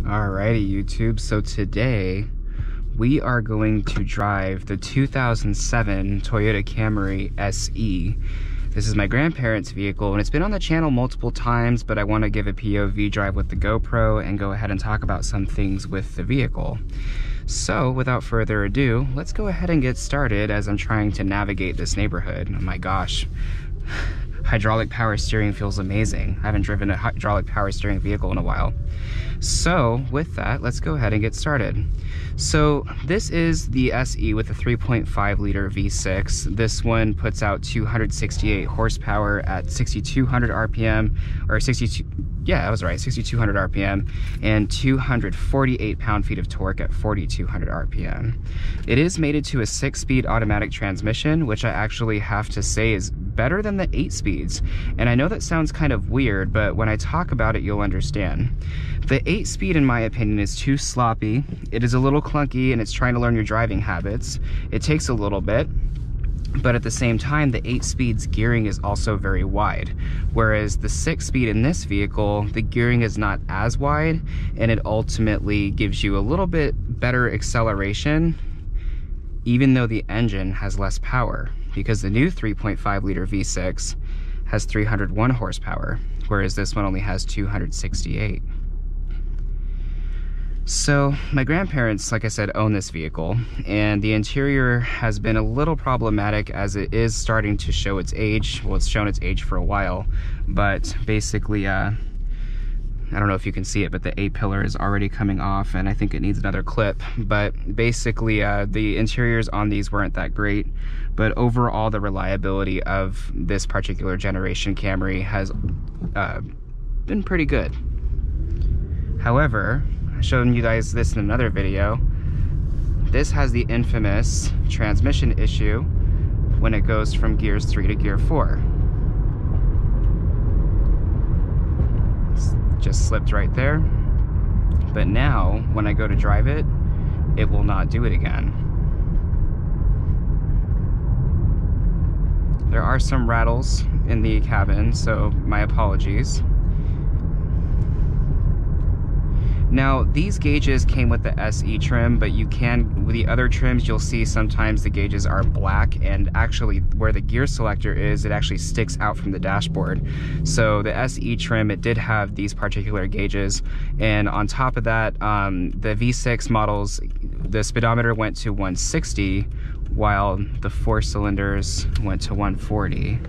Alrighty, YouTube. So today we are going to drive the 2007 Toyota Camry SE. This is my grandparents' vehicle, and it's been on the channel multiple times, but I want to give a POV drive with the GoPro and go ahead and talk about some things with the vehicle. So without further ado, let's go ahead and get started as I'm trying to navigate this neighborhood. Oh my gosh. Hydraulic power steering feels amazing. I haven't driven a hydraulic power steering vehicle in a while. So with that, let's go ahead and get started. So this is the SE with a 3.5 liter V6. This one puts out 268 horsepower at 6,200 RPM, or 62, yeah, I was right, 6,200 RPM, and 248 pound-feet of torque at 4,200 RPM. It is mated to a 6-speed automatic transmission, which I actually have to say is better than the 8 speeds. And I know that sounds kind of weird, but when I talk about it, you'll understand. The 8-speed, in my opinion, is too sloppy. It is a little clunky, and it's trying to learn your driving habits. It takes a little bit. But at the same time, the 8-speed's gearing is also very wide. Whereas the 6-speed in this vehicle, the gearing is not as wide, and it ultimately gives you a little bit better acceleration, even though the engine has less power, because the new 3.5 liter V6 has 301 horsepower, whereas this one only has 268. So my grandparents, like I said, own this vehicle, and the interior has been a little problematic as it is starting to show its age. Well, it's shown its age for a while, but basically, I don't know if you can see it, but the A-pillar is already coming off, and I think it needs another clip. But basically, the interiors on these weren't that great, but overall, the reliability of this particular generation Camry has been pretty good. However, I showed you guys this in another video. This has the infamous transmission issue when it goes from gears 3 to gear 4. Just slipped right there. But now, when I go to drive it, it will not do it again. There are some rattles in the cabin, so my apologies. Now, these gauges came with the SE trim, but you can, with the other trims, you'll see sometimes the gauges are black, and actually where the gear selector is, it actually sticks out from the dashboard. So the SE trim, it did have these particular gauges, and on top of that, the V6 models, the speedometer went to 160, while the 4 cylinders went to 140.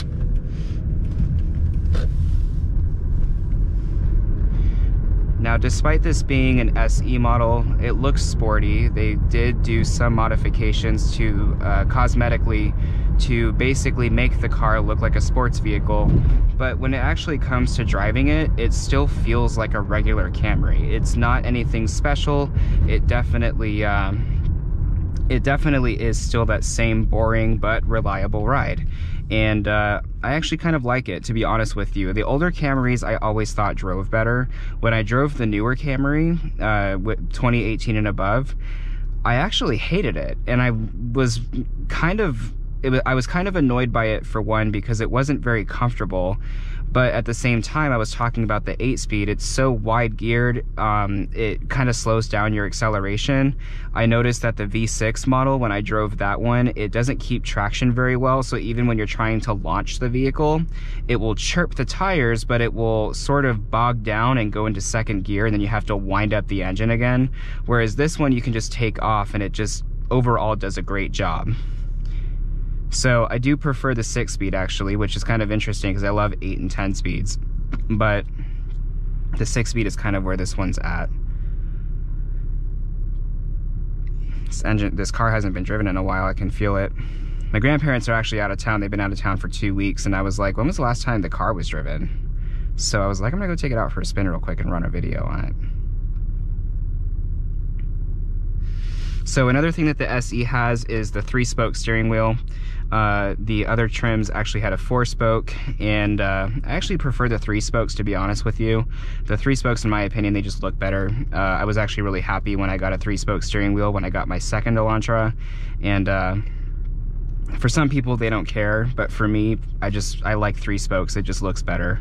Now, despite this being an SE model, it looks sporty. They did do some modifications to cosmetically to basically make the car look like a sports vehicle. But when it actually comes to driving it, it still feels like a regular Camry. It's not anything special. It definitely is still that same boring but reliable ride. And I actually kind of like it, to be honest with you. The older Camrys I always thought drove better. When I drove the newer Camry, with 2018 and above, I actually hated it. And I was kind of annoyed by it, for one, because it wasn't very comfortable. But at the same time, I was talking about the 8-speed. It's so wide geared, it kind of slows down your acceleration. I noticed that the V6 model, when I drove that one, it doesn't keep traction very well. So even when you're trying to launch the vehicle, it will chirp the tires, but it will sort of bog down and go into second gear, and then you have to wind up the engine again. Whereas this one, you can just take off, and it just overall does a great job. So I do prefer the 6-speed, actually, which is kind of interesting because I love 8 and 10 speeds. But the 6-speed is kind of where this one's at. This car hasn't been driven in a while. I can feel it. My grandparents are actually out of town. They've been out of town for 2 weeks, and I was like, when was the last time the car was driven? So I was like, I'm gonna go take it out for a spin real quick and run a video on it. So another thing that the SE has is the 3-spoke steering wheel. The other trims actually had a 4-spoke, and I actually prefer the 3 spokes, to be honest with you. The 3 spokes, in my opinion, they just look better. I was actually really happy when I got a 3-spoke steering wheel when I got my second Elantra, and for some people they don't care, but for me, I like 3 spokes. It just looks better.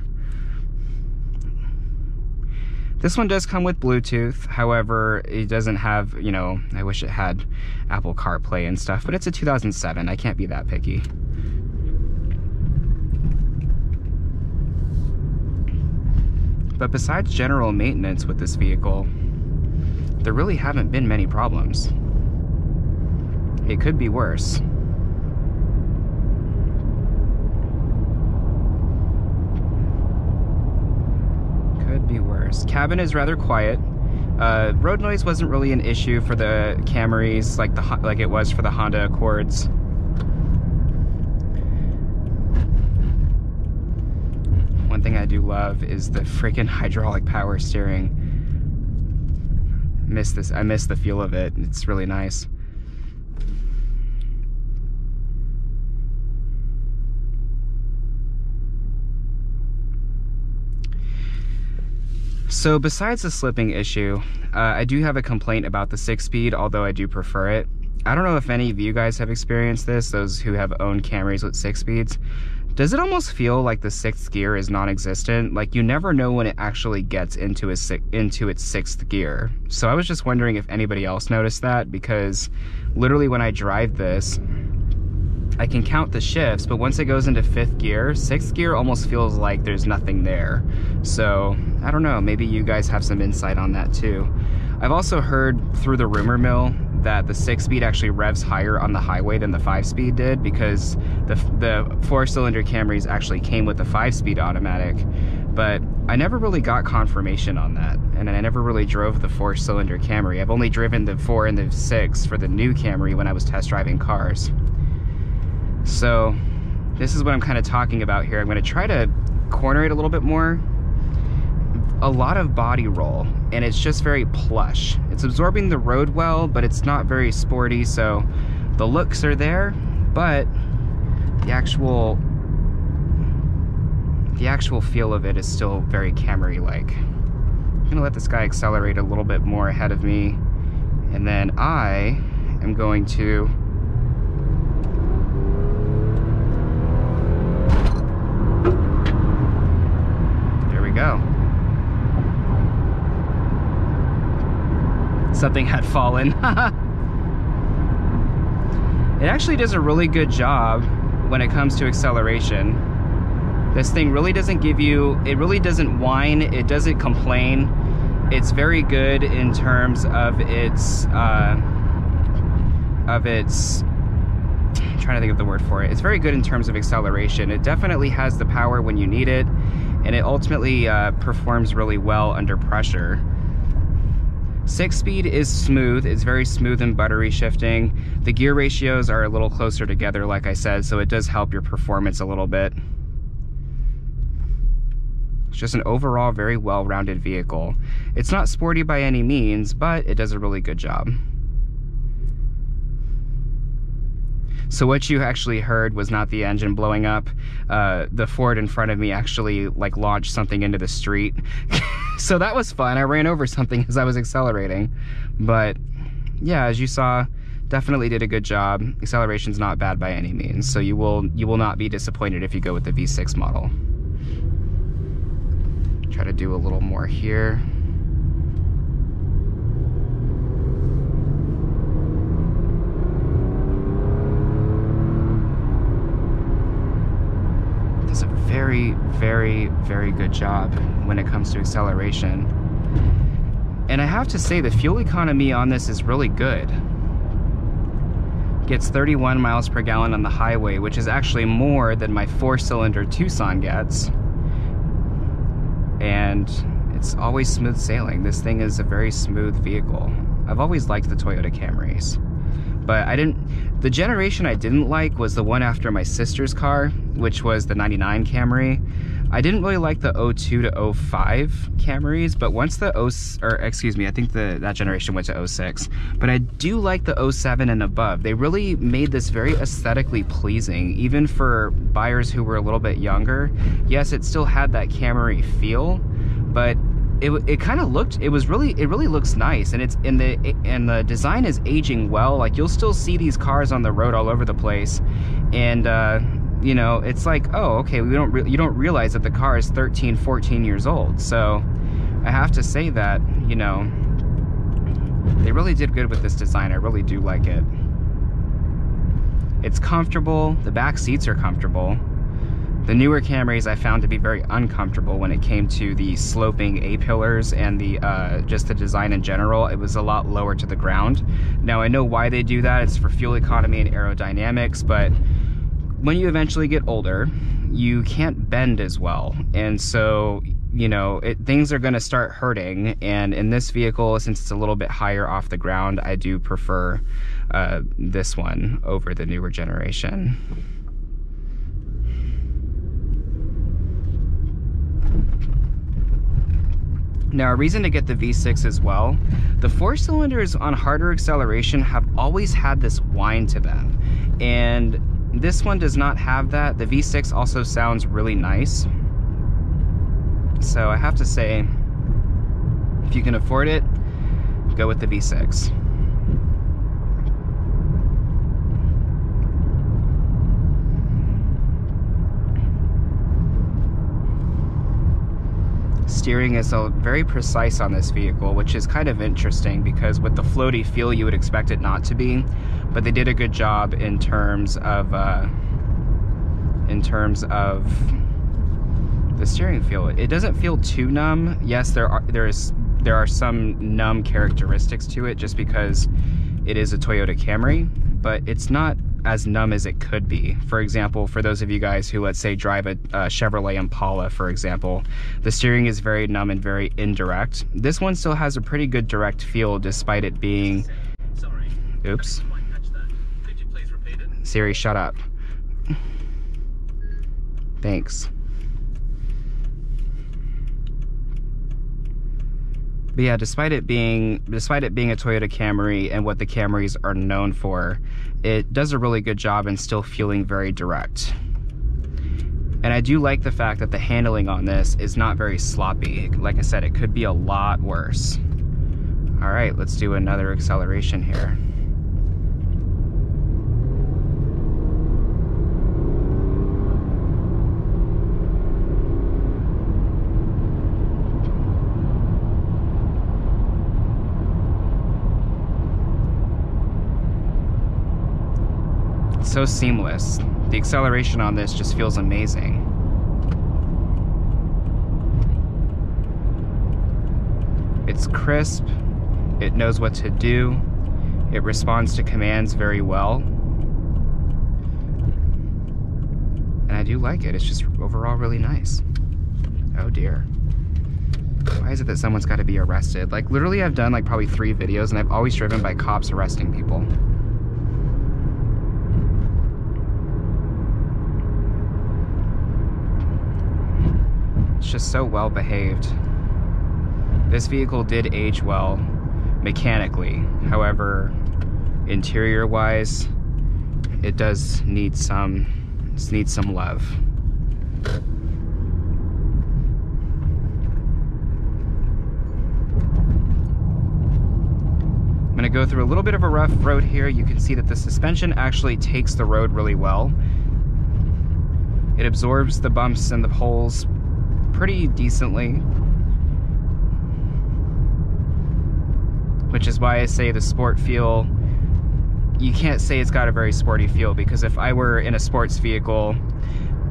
This one does come with Bluetooth, however, it doesn't have, you know, I wish it had Apple CarPlay and stuff, but it's a 2007, I can't be that picky. But besides general maintenance with this vehicle, there really haven't been many problems. It could be worse. Could be worse. Cabin is rather quiet. Road noise wasn't really an issue for the Camrys like it was for the Honda Accords. One thing I do love is the freaking hydraulic power steering. I miss the feel of it. It's really nice. So besides the slipping issue, I do have a complaint about the 6-speed, although I do prefer it. I don't know if any of you guys have experienced this, those who have owned Camrys with 6 speeds. Does it almost feel like the 6th gear is non-existent? Like you never know when it actually gets into its 6th gear. So I was just wondering if anybody else noticed that, because literally when I drive this, I can count the shifts, but once it goes into 5th gear, 6th gear almost feels like there's nothing there. So I don't know, maybe you guys have some insight on that too. I've also heard through the rumor mill that the 6-speed actually revs higher on the highway than the 5-speed did, because the 4-cylinder Camrys actually came with the 5-speed automatic. But I never really got confirmation on that, and I never really drove the 4-cylinder Camry. I've only driven the 4 and the 6 for the new Camry when I was test driving cars. So this is what I'm kind of talking about here. I'm going to try to corner it a little bit more. A lot of body roll, and it's just very plush. It's absorbing the road well, but it's not very sporty, so the looks are there, but the actual feel of it is still very Camry-like. I'm gonna let this guy accelerate a little bit more ahead of me, and then I am going to there we go. Something had fallen. It actually does a really good job when it comes to acceleration. This thing really doesn't give you, it really doesn't whine, it doesn't complain. It's very good in terms of its, I'm trying to think of the word for it. It's very good in terms of acceleration. It definitely has the power when you need it, and it ultimately performs really well under pressure. 6-speed is smooth. It's very smooth and buttery shifting. The gear ratios are a little closer together, like I said, so it does help your performance a little bit. It's just an overall very well-rounded vehicle. It's not sporty by any means, but it does a really good job. So what you actually heard was not the engine blowing up. The Ford in front of me actually like launched something into the street. So that was fun. I ran over something as I was accelerating. But yeah, as you saw, definitely did a good job. Acceleration's not bad by any means. So you will not be disappointed if you go with the V6 model. Try to do a little more here. Does a very, very, very good job when it comes to acceleration. And I have to say the fuel economy on this is really good. Gets 31 miles per gallon on the highway, which is actually more than my 4-cylinder Tucson gets. And it's always smooth sailing. This thing is a very smooth vehicle. I've always liked the Toyota Camrys. But the generation I didn't like was the one after my sister's car, which was the 99 Camry. I didn't really like the 02 to 05 Camrys, but once the I think that generation went to 06. But I do like the 07 and above. They really made this very aesthetically pleasing, even for buyers who were a little bit younger. Yes, it still had that Camry feel, but it kind of looked, it really looks nice, and the design is aging well. Like, you'll still see these cars on the road all over the place, and you know, it's like, oh, okay, you don't realize that the car is 13, 14 years old. So I have to say that, you know, they really did good with this design. I really do like it. It's comfortable. The back seats are comfortable. The newer Camrys I found to be very uncomfortable when it came to the sloping A-pillars and the just the design in general. It was a lot lower to the ground. Now I know why they do that. It's for fuel economy and aerodynamics, but when you eventually get older, you can't bend as well. And so, you know, things are gonna start hurting. And in this vehicle, since it's a little bit higher off the ground, I do prefer this one over the newer generation. Now, a reason to get the V6 as well, the 4-cylinders on harder acceleration have always had this whine to them. And this one does not have that. The V6 also sounds really nice. So I have to say, if you can afford it, go with the V6. Steering is very precise on this vehicle, which is kind of interesting because with the floaty feel you would expect it not to be, but they did a good job in terms of the steering feel. It doesn't feel too numb. Yes, there are some numb characteristics to it just because it is a Toyota Camry, but it's not as numb as it could be. For example, for those of you guys who, let's say, drive a Chevrolet Impala, for example, the steering is very numb and very indirect. This one still has a pretty good direct feel despite it being... Sorry. Oops. Could you please repeat it? Siri, shut up. Thanks. But yeah, despite it being a Toyota Camry and what the Camrys are known for, it does a really good job in still feeling very direct. And I do like the fact that the handling on this is not very sloppy. Like I said, it could be a lot worse. All right, let's do another acceleration here. So seamless. The acceleration on this just feels amazing. It's crisp, it knows what to do, it responds to commands very well. And I do like it. It's just overall really nice. Oh dear. Why is it that someone's got to be arrested? Like literally I've done like probably 3 videos and I've always driven by cops arresting people. It's just so well behaved. This vehicle did age well mechanically. However, interior wise, it does need some love. I'm gonna go through a little bit of a rough road here. You can see that the suspension actually takes the road really well. It absorbs the bumps and the holes pretty decently, which is why I say the sport feel, you can't say it's got a very sporty feel, because if I were in a sports vehicle,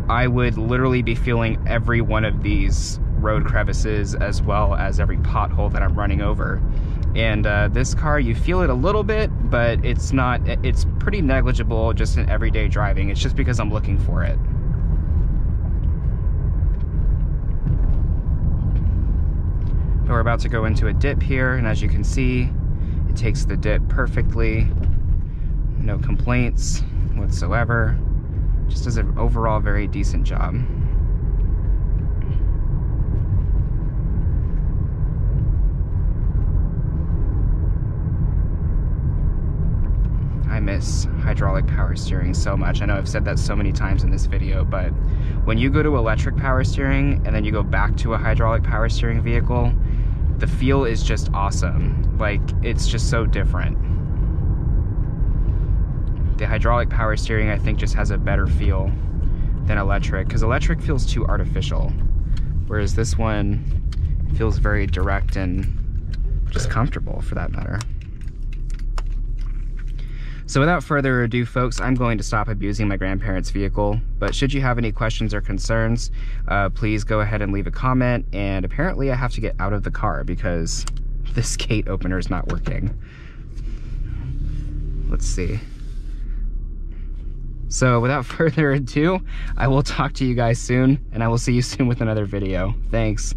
I would literally be feeling every one of these road crevices as well as every pothole that I'm running over. And this car, you feel it a little bit, but it's pretty negligible just in everyday driving. It's just because I'm looking for it. We're about to go into a dip here, and as you can see, it takes the dip perfectly. No complaints whatsoever. Just does an overall very decent job. I miss hydraulic power steering so much. I know I've said that so many times in this video, but when you go to electric power steering and then you go back to a hydraulic power steering vehicle, the feel is just awesome. Like, it's just so different. The hydraulic power steering, I think, just has a better feel than electric, because electric feels too artificial, whereas this one It feels very direct and just comfortable for that matter. So without further ado, folks, I'm going to stop abusing my grandparents' vehicle, but should you have any questions or concerns, please go ahead and leave a comment. And apparently I have to get out of the car because this gate opener is not working. Let's see. So without further ado, I will talk to you guys soon, and I will see you soon with another video. Thanks.